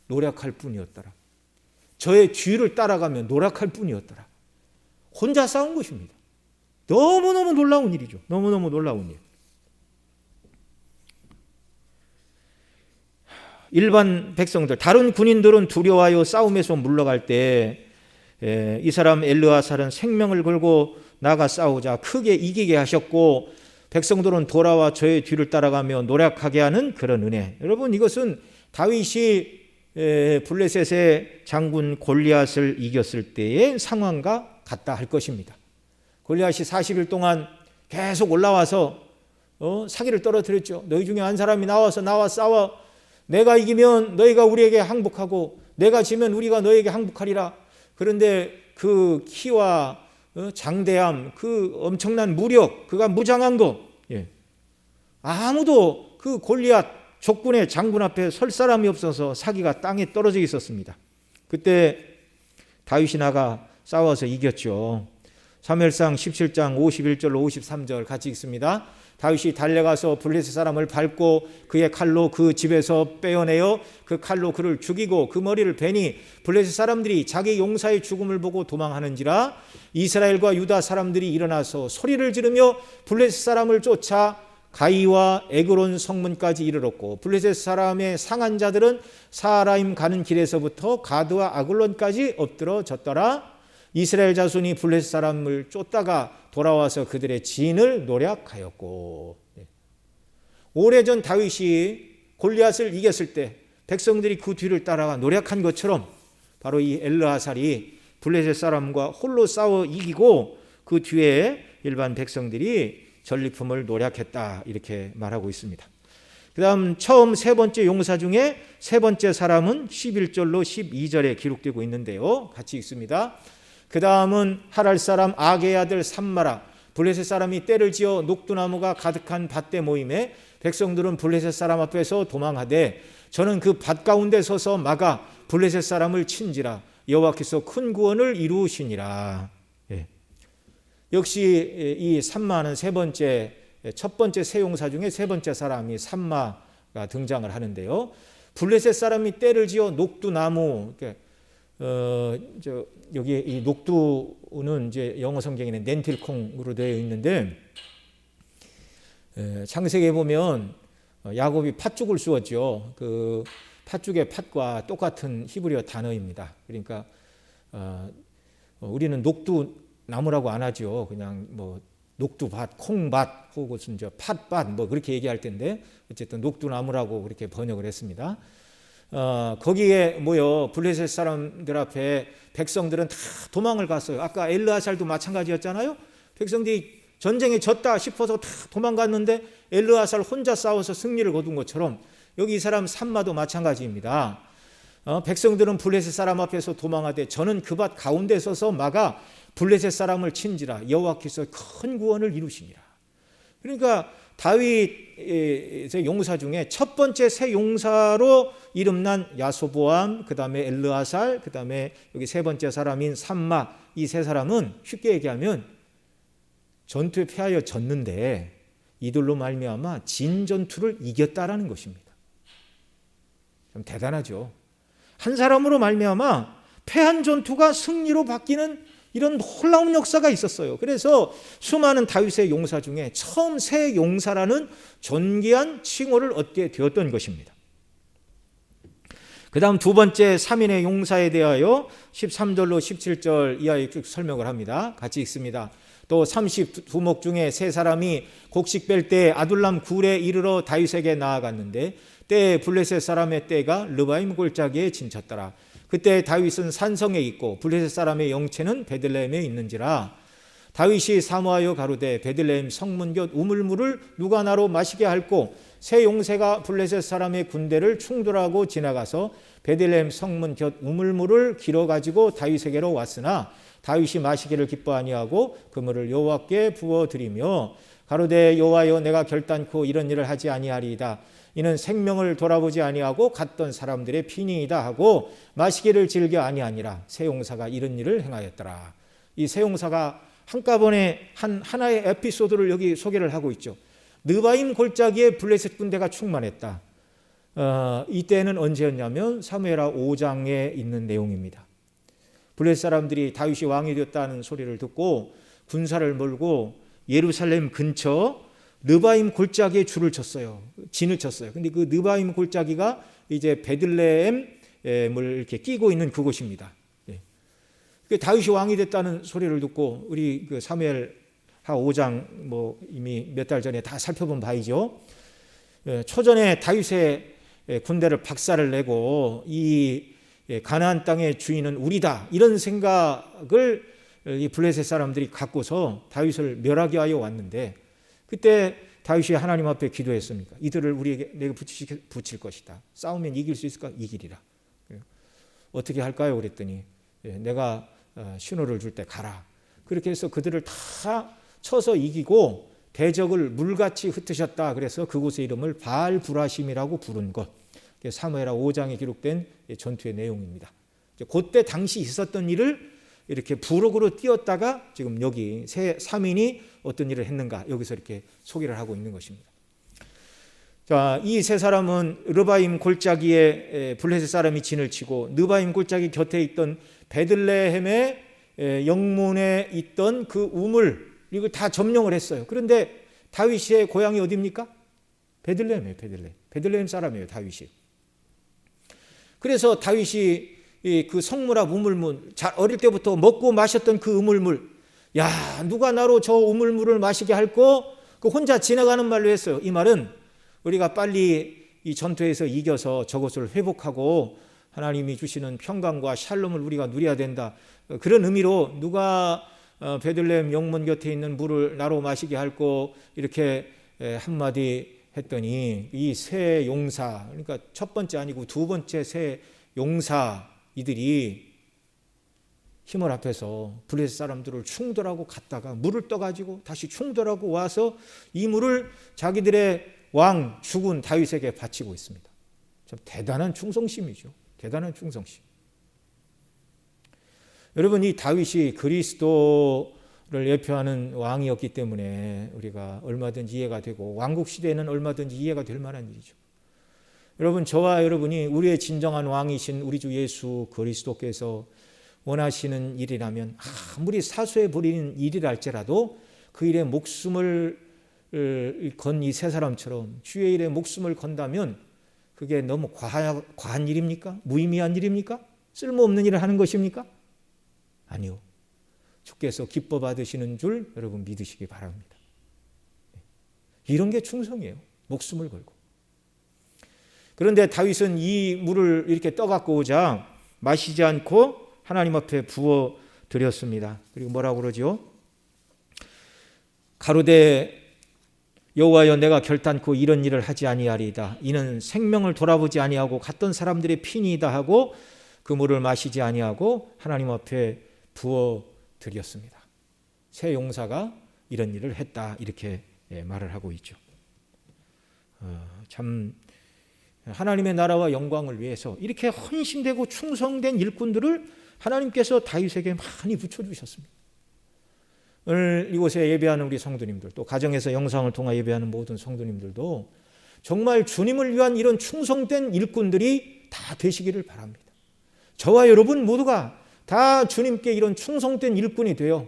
노력할 뿐이었더라. 저의 뒤를 따라가며 노력할 뿐이었더라. 혼자 싸운 것입니다. 너무너무 놀라운 일이죠. 너무너무 놀라운 일. 일반 백성들, 다른 군인들은 두려워하여 싸움에서 물러갈 때 이 사람 엘르하살은 생명을 걸고 나가 싸우자 크게 이기게 하셨고 백성들은 돌아와 저의 뒤를 따라가며 노력하게 하는 그런 은혜. 여러분, 이것은 다윗이 블레셋의 장군 골리앗을 이겼을 때의 상황과 같다 할 것입니다. 골리앗이 40일 동안 계속 올라와서 사기를 떨어뜨렸죠. 너희 중에 한 사람이 나와서 나와 싸워. 내가 이기면 너희가 우리에게 항복하고 내가 지면 우리가 너희에게 항복하리라. 그런데 그 키와 장대함, 그 엄청난 무력, 그가 무장한 것, 아무도 그 골리앗 적군의 장군 앞에 설 사람이 없어서 사기가 땅에 떨어져 있었습니다. 그때 다윗이 나가 싸워서 이겼죠. 사무엘상 17장 51절로 53절 같이 읽습니다. 다윗이 달려가서 블레셋 사람을 밟고 그의 칼로 그 집에서 빼어내어 그 칼로 그를 죽이고 그 머리를 베니 블레셋 사람들이 자기 용사의 죽음을 보고 도망하는지라. 이스라엘과 유다 사람들이 일어나서 소리를 지르며 블레셋 사람을 쫓아 가이와 에그론 성문까지 이르렀고 블레셋 사람의 상한 자들은 사라임 가는 길에서부터 가드와 아글론까지 엎드러졌더라. 이스라엘 자손이 블레셋 사람을 쫓다가 돌아와서 그들의 진을 노략하였고. 오래전 다윗이 골리앗을 이겼을 때 백성들이 그 뒤를 따라가 노략한 것처럼 바로 이 엘르하살이 블레셋 사람과 홀로 싸워 이기고 그 뒤에 일반 백성들이 전리품을 노략했다, 이렇게 말하고 있습니다. 그 다음 처음 세 번째 용사 중에 세 번째 사람은 11절로 12절에 기록되고 있는데요. 같이 읽습니다. 그 다음은 하랄 사람 아게의 아들 삼마라. 블레셋 사람이 떼를 지어 녹두나무가 가득한 밭대 모임에 백성들은 블레셋 사람 앞에서 도망하되 저는 그 밭 가운데 서서 막아 블레셋 사람을 친지라. 여호와께서 큰 구원을 이루시니라. 역시 이 삼마는 첫 번째 세 용사 중에 세 번째 사람이 삼마가 등장을 하는데요. 블레셋 사람이 떼를 지어 녹두나무, 여기 이 녹두는 이제 영어 성경에는 렌틸콩으로 되어 있는데 창세기에 보면 야곱이 팥죽을 쑤었죠. 그 팥죽의 팥과 똑같은 히브리어 단어입니다. 그러니까 우리는 녹두나무라고 안 하죠. 그냥 뭐 녹두밭, 콩밭, 혹은 저 팥밭 뭐 그렇게 얘기할 텐데 어쨌든 녹두나무라고 그렇게 번역을 했습니다. 거기에 모여 블레셋 사람들 앞에 백성들은 다 도망을 갔어요. 아까 엘르하살도 마찬가지였잖아요. 백성들이 전쟁에 졌다 싶어서 다 도망갔는데 엘르하살 혼자 싸워서 승리를 거둔 것처럼 여기 이 사람 삼마도 마찬가지입니다. 백성들은 블레셋 사람 앞에서 도망하되 저는 그 밭 가운데 서서 막아 블레셋 사람을 친지라. 여호와께서 큰 구원을 이루시니라. 그러니까 다윗의 용사 중에 첫 번째 세 용사로 이름난 야소보암, 그 다음에 엘르하살, 그 다음에 여기 세 번째 사람인 삼마, 이 세 사람은 쉽게 얘기하면 전투에 패하여 졌는데 이들로 말미암아 진 전투를 이겼다라는 것입니다. 좀 대단하죠. 한 사람으로 말미암아 패한 전투가 승리로 바뀌는 이런 놀라운 역사가 있었어요. 그래서 수많은 다윗의 용사 중에 처음 세 용사라는 존귀한 칭호를 얻게 되었던 것입니다. 그 다음 두 번째 3인의 용사에 대하여 13절로 17절 이하에 설명을 합니다. 같이 읽습니다. 또 32목 중에 세 사람이 곡식 뺄 때 아둘람 굴에 이르러 다윗에게 나아갔는데 때에 블레셋 사람의 떼가 르바임 골짜기에 진쳤더라. 그때 다윗은 산성에 있고 블레셋 사람의 영체는 베들레헴에 있는지라. 다윗이 사모하여 가로되 베들레헴 성문 곁 우물물을 누가 나로 마시게 할꼬. 세 용사가 블레셋 사람의 군대를 충돌하고 지나가서 베들레헴 성문 곁 우물물을 길어 가지고 다윗에게로 왔으나 다윗이 마시기를 기뻐 아니하고 그 물을 여호와께 부어 드리며 가로되 여호와여 내가 결단코 이런 일을 하지 아니하리이다. 이는 생명을 돌아보지 아니하고 갔던 사람들의 피니이다 하고 마시기를 즐겨 아니하니라. 세 용사가 이런 일을 행하였더라. 이 세 용사가 한꺼번에 하나의 에피소드를 여기 소개를 하고 있죠. 느바임 골짜기에 블레셋 군대가 충만했다. 이때는 언제였냐면 사무엘하 5장에 있는 내용입니다. 블레셋 사람들이 다윗이 왕이 되었다는 소리를 듣고 군사를 몰고 예루살렘 근처 느바임 골짜기에 줄을 쳤어요. 진을 쳤어요. 근데 그 느바임 골짜기가 이제 베들레헴을 이렇게 끼고 있는 그곳입니다. 다윗이 왕이 됐다는 소리를 듣고 우리 그 사무엘하 5장 뭐 이미 몇 달 전에 다 살펴본 바이죠. 초전에 다윗의 군대를 박살을 내고 이 가나안 땅의 주인은 우리다 이런 생각을 이 블레셋 사람들이 갖고서 다윗을 멸하게 하여 왔는데 그때 다윗이 하나님 앞에 기도했습니까? 이들을 우리에게 내가 붙일 것이다. 싸우면 이길 수 있을까? 이기리라. 어떻게 할까요? 그랬더니 내가 신호를 줄 때 가라. 그렇게 해서 그들을 다 쳐서 이기고 대적을 물같이 흩으셨다. 그래서 그곳의 이름을 바알브라심이라고 부른 것. 사무엘하 5장에 기록된 전투의 내용입니다. 그때 당시 있었던 일을 이렇게 부록으로 띄었다가 지금 여기 세 3인이 어떤 일을 했는가 여기서 이렇게 소개를 하고 있는 것입니다. 자, 이 세 사람은 르바임 골짜기에 블레셋 사람이 진을 치고 느바임 골짜기 곁에 있던 베들레헴의 영문에 있던 그 우물 이거 다 점령을 했어요. 그런데 다윗의 고향이 어디입니까? 베들레헴이에요. 베들레헴 사람이에요. 다윗이. 그래서 다윗이 그 성문 앞 우물물 어릴 때부터 먹고 마셨던 그 우물물 야 누가 나로 저 우물물을 마시게 할꼬 그 혼자 지나가는 말로 했어요. 이 말은 우리가 빨리 이 전투에서 이겨서 저것을 회복하고 하나님이 주시는 평강과 샬롬을 우리가 누려야 된다. 그런 의미로 누가 베들레헴 영문 곁에 있는 물을 나로 마시게 할꼬 이렇게 한마디 했더니 이 세 용사 그러니까 첫 번째 아니고 두 번째 세 용사 이들이 힘을 합해서 블레셋 사람들을 충돌하고 갔다가 물을 떠가지고 다시 충돌하고 와서 이 물을 자기들의 왕 죽은 다윗에게 바치고 있습니다. 참 대단한 충성심이죠. 대단한 충성심. 여러분 이 다윗이 그리스도를 예표하는 왕이었기 때문에 우리가 얼마든지 이해가 되고 왕국 시대에는 얼마든지 이해가 될 만한 일이죠. 여러분 저와 여러분이 우리의 진정한 왕이신 우리 주 예수 그리스도께서 원하시는 일이라면 아무리 사소해 보이는 일이라 할지라도 그 일에 목숨을 건 이 세 사람처럼 주의 일에 목숨을 건다면 그게 너무 과한 일입니까? 무의미한 일입니까? 쓸모없는 일을 하는 것입니까? 아니요. 주께서 기뻐 받으시는 줄 여러분 믿으시기 바랍니다. 이런 게 충성이에요. 목숨을 걸고. 그런데 다윗은 이 물을 이렇게 떠갖고 오자 마시지 않고 하나님 앞에 부어 드렸습니다. 그리고 뭐라고 그러죠? 가로되 여호와여 내가 결단코 이런 일을 하지 아니하리이다. 이는 생명을 돌아보지 아니하고 갔던 사람들의 피니이다 하고 그 물을 마시지 아니하고 하나님 앞에 부어 드렸습니다. 세 용사가 이런 일을 했다 이렇게 말을 하고 있죠. 참 하나님의 나라와 영광을 위해서 이렇게 헌신되고 충성된 일꾼들을 하나님께서 다윗에게 많이 붙여주셨습니다. 오늘 이곳에 예배하는 우리 성도님들 또 가정에서 영상을 통해 예배하는 모든 성도님들도 정말 주님을 위한 이런 충성된 일꾼들이 다 되시기를 바랍니다. 저와 여러분 모두가 다 주님께 이런 충성된 일꾼이 되어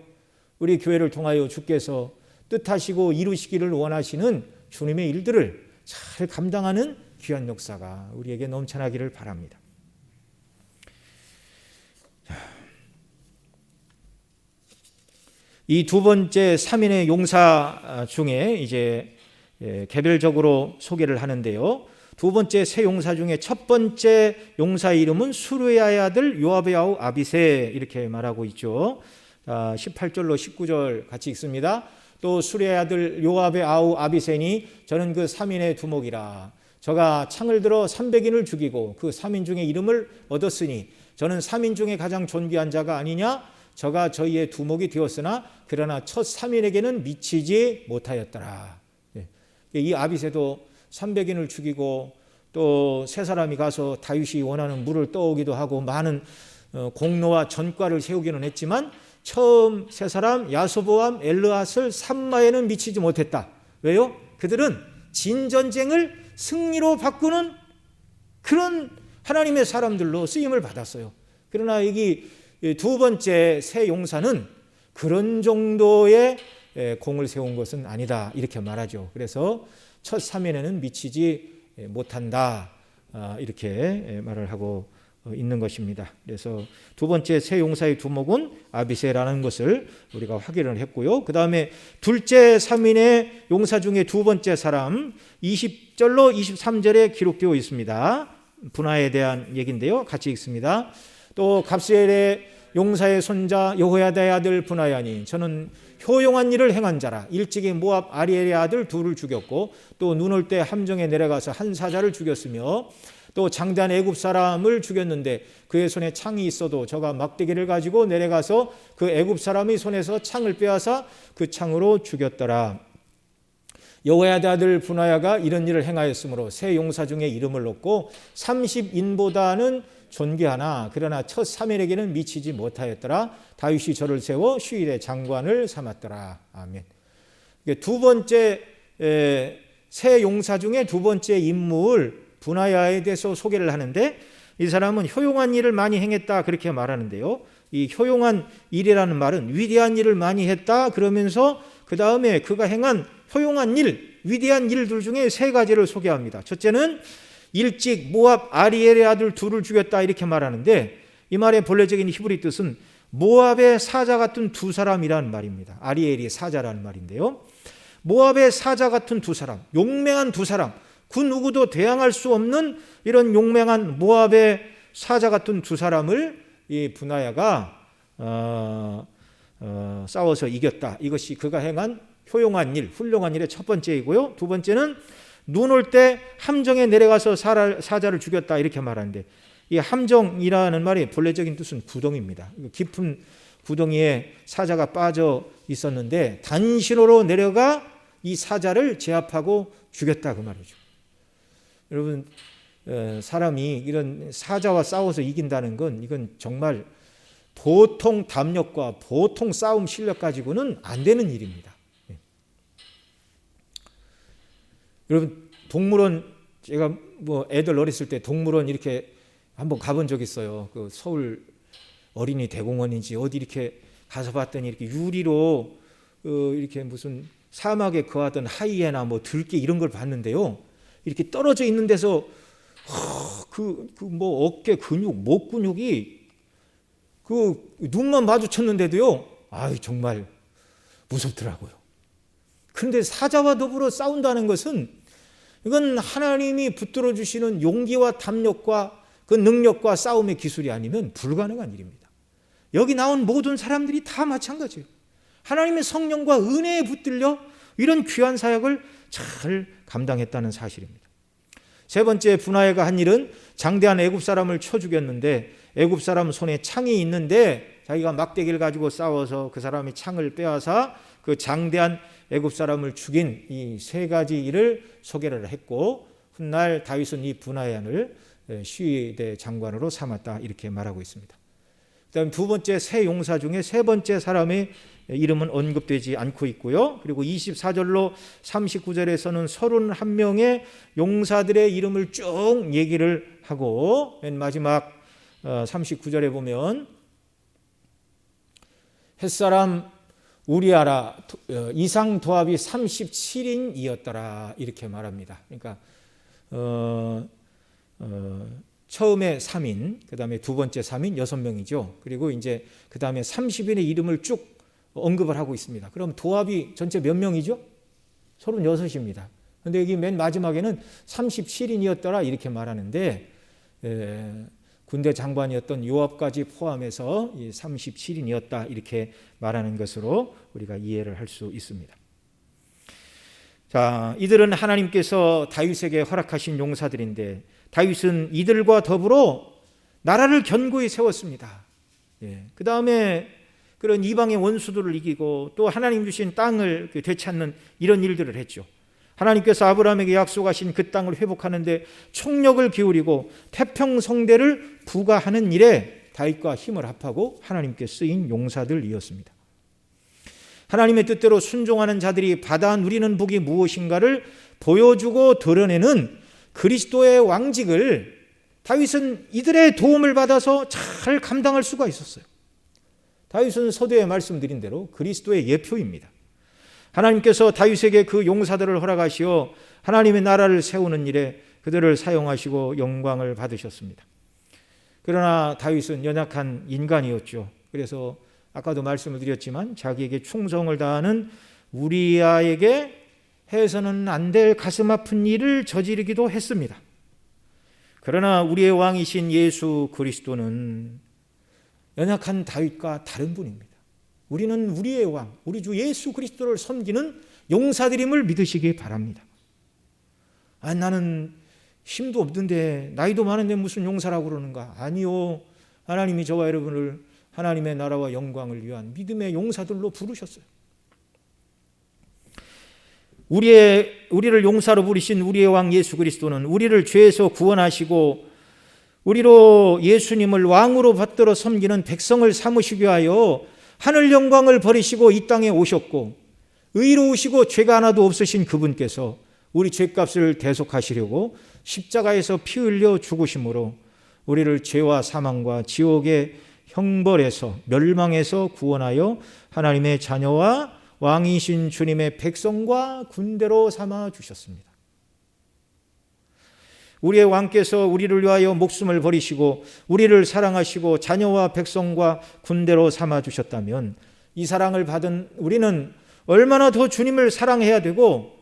우리 교회를 통하여 주께서 뜻하시고 이루시기를 원하시는 주님의 일들을 잘 감당하는 귀한 역사가 우리에게 넘쳐나기를 바랍니다. 이 두 번째 3인의 용사 중에 이제 개별적으로 소개를 하는데요. 두 번째 세 용사 중에 첫 번째 용사의 이름은 수르야의 아들 요압의 아우 아비세 이렇게 말하고 있죠. 18절로 19절 같이 읽습니다. 또 수르야의 아들 요압의 아우 아비세니 저는 그 3인의 두목이라. 저가 창을 들어 300인을 죽이고 그 3인 중에 이름을 얻었으니 저는 3인 중에 가장 존귀한 자가 아니냐. 저가 저희의 두목이 되었으나 그러나 첫 3인에게는 미치지 못하였더라. 이 아비새도 300인을 죽이고 또 세 사람이 가서 다윗이 원하는 물을 떠오기도 하고 많은 공로와 전과를 세우기는 했지만 처음 세 사람 야소보암, 엘르앗을 산마에는 미치지 못했다. 왜요? 그들은 진전쟁을 승리로 바꾸는 그런 하나님의 사람들로 쓰임을 받았어요. 그러나 여기 두 번째 세 용사는 그런 정도의 공을 세운 것은 아니다, 이렇게 말하죠. 그래서 첫 사면에는 미치지 못한다, 이렇게 말을 하고 있는 것입니다. 그래서 두 번째 세 용사의 두목은 아비새라는 것을 우리가 확인을 했고요. 그 다음에 둘째 3인의 용사 중에 두 번째 사람 20절로 23절에 기록되어 있습니다. 분하에 대한 얘기인데요. 같이 읽습니다. 또 갑스엘의 용사의 손자 여호야다의 아들 분하야니 저는 효용한 일을 행한 자라. 일찍이 모압 아리엘의 아들 둘을 죽였고 또 눈 올 때 함정에 내려가서 한 사자를 죽였으며 또 장대한 애굽 사람을 죽였는데 그의 손에 창이 있어도 저가 막대기를 가지고 내려가서 그 애굽 사람의 손에서 창을 빼앗아 그 창으로 죽였더라. 여호야다 아들 분하야가 이런 일을 행하였으므로 세 용사 중에 이름을 얻고 30인보다는 존귀하나 그러나 첫 사면에게는 미치지 못하였더라. 다윗이 저를 세워 휴일의 장관을 삼았더라. 아멘. 두 번째 세 용사 중에 두 번째 인물 분하야에 대해서 소개를 하는데 이 사람은 효용한 일을 많이 행했다, 그렇게 말하는데요. 이 효용한 일이라는 말은 위대한 일을 많이 했다 그러면서 그 다음에 그가 행한 효용한 일, 위대한 일들 중에 세 가지를 소개합니다. 첫째는 일찍 모압 아리엘의 아들 둘을 죽였다, 이렇게 말하는데 이 말의 본래적인 히브리 뜻은 모압의 사자 같은 두 사람이라는 말입니다. 아리엘이 사자라는 말인데요. 모압의 사자 같은 두 사람, 용맹한 두 사람, 그 누구도 대항할 수 없는 이런 용맹한 모압의 사자 같은 두 사람을 이 분하야가 싸워서 이겼다. 이것이 그가 행한 효용한 일, 훌륭한 일의 첫 번째이고요. 두 번째는 눈 올 때 함정에 내려가서 사자를 죽였다, 이렇게 말하는데 이 함정이라는 말이 본래적인 뜻은 구덩이입니다. 깊은 구덩이에 사자가 빠져 있었는데 단신호로 내려가 이 사자를 제압하고 죽였다, 그 말이죠. 여러분, 사람이 이런 사자와 싸워서 이긴다는 건 이건 정말 보통 담력과 보통 싸움 실력 가지고는 안 되는 일입니다. 여러분, 동물원, 제가 뭐 애들 어렸을 때 동물원 이렇게 한번 가본 적 있어요. 그 서울 어린이 대공원인지 어디 이렇게 가서 봤더니 이렇게 유리로 이렇게 무슨 사막에 거하던 하이에나 뭐 들개 이런 걸 봤는데요. 이렇게 떨어져 있는 데서 뭐 어깨 근육, 목 근육이 그 눈만 마주쳤는데도요. 아이 정말 무섭더라고요. 그런데 사자와 더불어 싸운다는 것은 이건 하나님이 붙들어 주시는 용기와 담력과 그 능력과 싸움의 기술이 아니면 불가능한 일입니다. 여기 나온 모든 사람들이 다 마찬가지예요. 하나님의 성령과 은혜에 붙들려 이런 귀한 사역을 잘 감당했다는 사실입니다. 세 번째 분하야가 한 일은 장대한 애굽 사람을 쳐 죽였는데 애굽 사람 손에 창이 있는데 자기가 막대기를 가지고 싸워서 그 사람이 창을 빼앗아 그 장대한 애굽 사람을 죽인 이 세 가지 일을 소개를 했고 훗날 다윗은 이 분하야를 시위대 장관으로 삼았다, 이렇게 말하고 있습니다. 그다음 두 번째 세 용사 중에 세 번째 사람의 이름은 언급되지 않고 있고요. 그리고 24절로 39절에서는 31명의 용사들의 이름을 쭉 얘기를 하고 맨 마지막 39절에 보면 햇사람 우리아라 이상 도합이 37인이었더라, 이렇게 말합니다. 그러니까 처음에 3인, 그 다음에 두 번째 3인 6명이죠. 그리고 이제 그 다음에 30인의 이름을 쭉 언급을 하고 있습니다. 그럼 도합이 전체 몇 명이죠? 36입니다. 그런데 여기 맨 마지막에는 37인이었더라, 이렇게 말하는데 군대 장관이었던 요압까지 포함해서 37인이었다, 이렇게 말하는 것으로 우리가 이해를 할 수 있습니다. 자, 이들은 하나님께서 다윗에게 허락하신 용사들인데 다윗은 이들과 더불어 나라를 견고히 세웠습니다. 그 다음에 그런 이방의 원수들을 이기고 또 하나님 주신 땅을 되찾는 이런 일들을 했죠. 하나님께서 아브라함에게 약속하신 그 땅을 회복하는데 총력을 기울이고 태평성대를 부과하는 일에 다윗과 힘을 합하고 하나님께 쓰인 용사들이었습니다. 하나님의 뜻대로 순종하는 자들이 받아 누리는 복이 무엇인가를 보여주고 드러내는 그리스도의 왕직을 다윗은 이들의 도움을 받아서 잘 감당할 수가 있었어요. 다윗은 서두에 말씀드린 대로 그리스도의 예표입니다. 하나님께서 다윗에게 그 용사들을 허락하시어 하나님의 나라를 세우는 일에 그들을 사용하시고 영광을 받으셨습니다. 그러나 다윗은 연약한 인간이었죠. 그래서 아까도 말씀을 드렸지만 자기에게 충성을 다하는 우리아에게 해서는 안 될 가슴 아픈 일을 저지르기도 했습니다. 그러나 우리의 왕이신 예수 그리스도는 연약한 다윗과 다른 분입니다. 우리는 우리의 왕, 우리 주 예수 그리스도를 섬기는 용사들임을 믿으시기 바랍니다. 나는 힘도 없는데 나이도 많은데 무슨 용사라고 그러는가? 아니요. 하나님이 저와 여러분을 하나님의 나라와 영광을 위한 믿음의 용사들로 부르셨어요. 우리를 용사로 부르신 우리의 왕 예수 그리스도는 우리를 죄에서 구원하시고 우리로 예수님을 왕으로 받들어 섬기는 백성을 삼으시기 위하여 하늘 영광을 버리시고 이 땅에 오셨고, 의로우시고 죄가 하나도 없으신 그분께서 우리 죄값을 대속하시려고 십자가에서 피 흘려 죽으심으로 우리를 죄와 사망과 지옥의 형벌에서 멸망에서 구원하여 하나님의 자녀와 왕이신 주님의 백성과 군대로 삼아 주셨습니다. 우리의 왕께서 우리를 위하여 목숨을 버리시고 우리를 사랑하시고 자녀와 백성과 군대로 삼아 주셨다면 이 사랑을 받은 우리는 얼마나 더 주님을 사랑해야 되고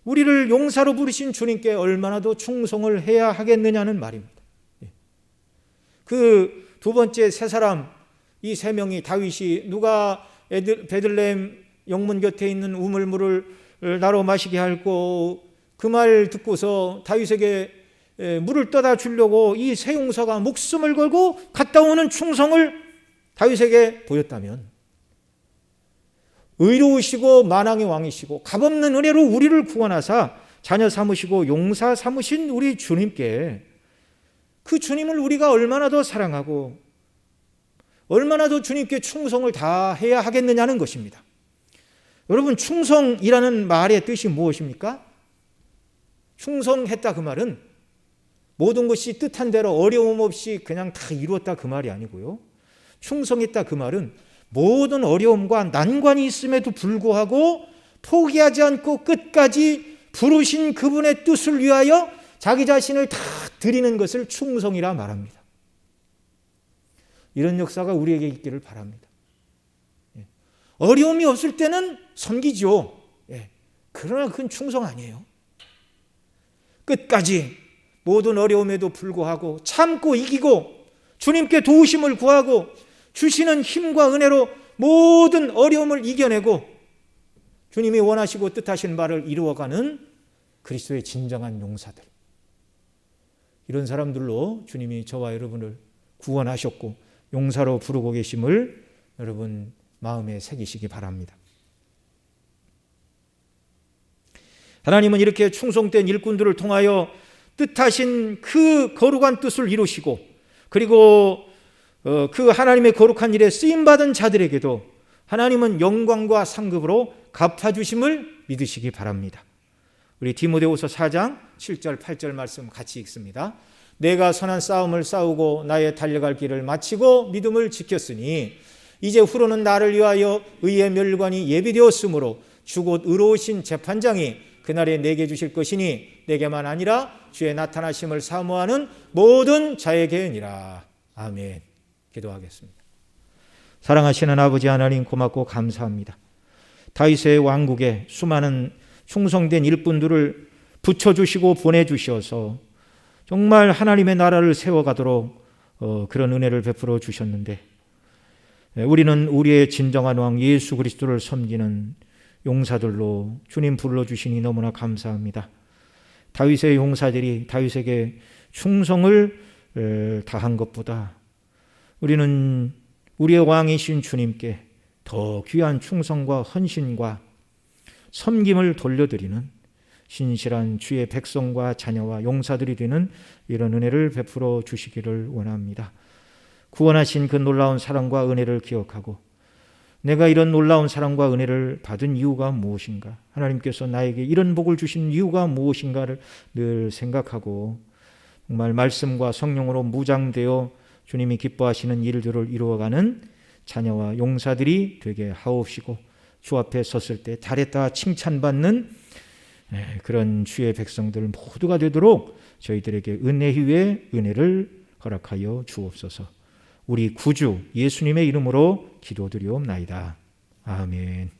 우리를 용사로 부르신 주님께 얼마나 더 충성을 해야 하겠느냐는 말입니다. 그 두 번째 세 사람, 이 세 명이 다윗이 누가 베들레헴 영문 곁에 있는 우물물을 나로 마시게 할고 그 말 듣고서 다윗에게 물을 떠다 주려고 이 세 용사가 목숨을 걸고 갔다 오는 충성을 다윗에게 보였다면, 의로우시고 만왕의 왕이시고 값없는 은혜로 우리를 구원하사 자녀 삼으시고 용사 삼으신 우리 주님께, 그 주님을 우리가 얼마나 더 사랑하고 얼마나 더 주님께 충성을 다해야 하겠느냐는 것입니다. 여러분, 충성이라는 말의 뜻이 무엇입니까? 충성했다 그 말은 모든 것이 뜻한 대로 어려움 없이 그냥 다 이루었다 그 말이 아니고요. 충성했다 그 말은 모든 어려움과 난관이 있음에도 불구하고 포기하지 않고 끝까지 부르신 그분의 뜻을 위하여 자기 자신을 다 드리는 것을 충성이라 말합니다. 이런 역사가 우리에게 있기를 바랍니다. 어려움이 없을 때는 섬기죠. 그러나 그건 충성 아니에요. 끝까지 모든 어려움에도 불구하고 참고 이기고 주님께 도우심을 구하고 주시는 힘과 은혜로 모든 어려움을 이겨내고 주님이 원하시고 뜻하신 바를 이루어가는 그리스도의 진정한 용사들, 이런 사람들로 주님이 저와 여러분을 구원하셨고 용사로 부르고 계심을 여러분 마음에 새기시기 바랍니다. 하나님은 이렇게 충성된 일꾼들을 통하여 뜻하신 그 거룩한 뜻을 이루시고, 그리고 그 하나님의 거룩한 일에 쓰임받은 자들에게도 하나님은 영광과 상급으로 갚아주심을 믿으시기 바랍니다. 우리 디모데후서 4장 7절 8절 말씀 같이 읽습니다. 내가 선한 싸움을 싸우고 나의 달려갈 길을 마치고 믿음을 지켰으니 이제 후로는 나를 위하여 의의 멸관이 예비되었으므로 주 곧 의로우신 재판장이 그날에 내게 주실 것이니 내게만 아니라 주의 나타나심을 사모하는 모든 자에게니라. 아멘. 기도하겠습니다. 사랑하시는 아버지 하나님, 고맙고 감사합니다. 다윗의 왕국에 수많은 충성된 일꾼들을 붙여주시고 보내주셔서 정말 하나님의 나라를 세워가도록 그런 은혜를 베풀어 주셨는데, 우리는 우리의 진정한 왕 예수 그리스도를 섬기는 용사들로 주님 불러주시니 너무나 감사합니다. 다윗의 용사들이 다윗에게 충성을 다한 것보다 우리는 우리의 왕이신 주님께 더 귀한 충성과 헌신과 섬김을 돌려드리는 신실한 주의 백성과 자녀와 용사들이 되는 이런 은혜를 베풀어 주시기를 원합니다. 구원하신 그 놀라운 사랑과 은혜를 기억하고 내가 이런 놀라운 사랑과 은혜를 받은 이유가 무엇인가, 하나님께서 나에게 이런 복을 주신 이유가 무엇인가를 늘 생각하고 정말 말씀과 성령으로 무장되어 주님이 기뻐하시는 일들을 이루어가는 자녀와 용사들이 되게 하옵시고 주 앞에 섰을 때 잘했다 칭찬받는 그런 주의 백성들 모두가 되도록 저희들에게 은혜 위에 은혜를 허락하여 주옵소서. 우리 구주 예수님의 이름으로 기도드리옵나이다. 아멘.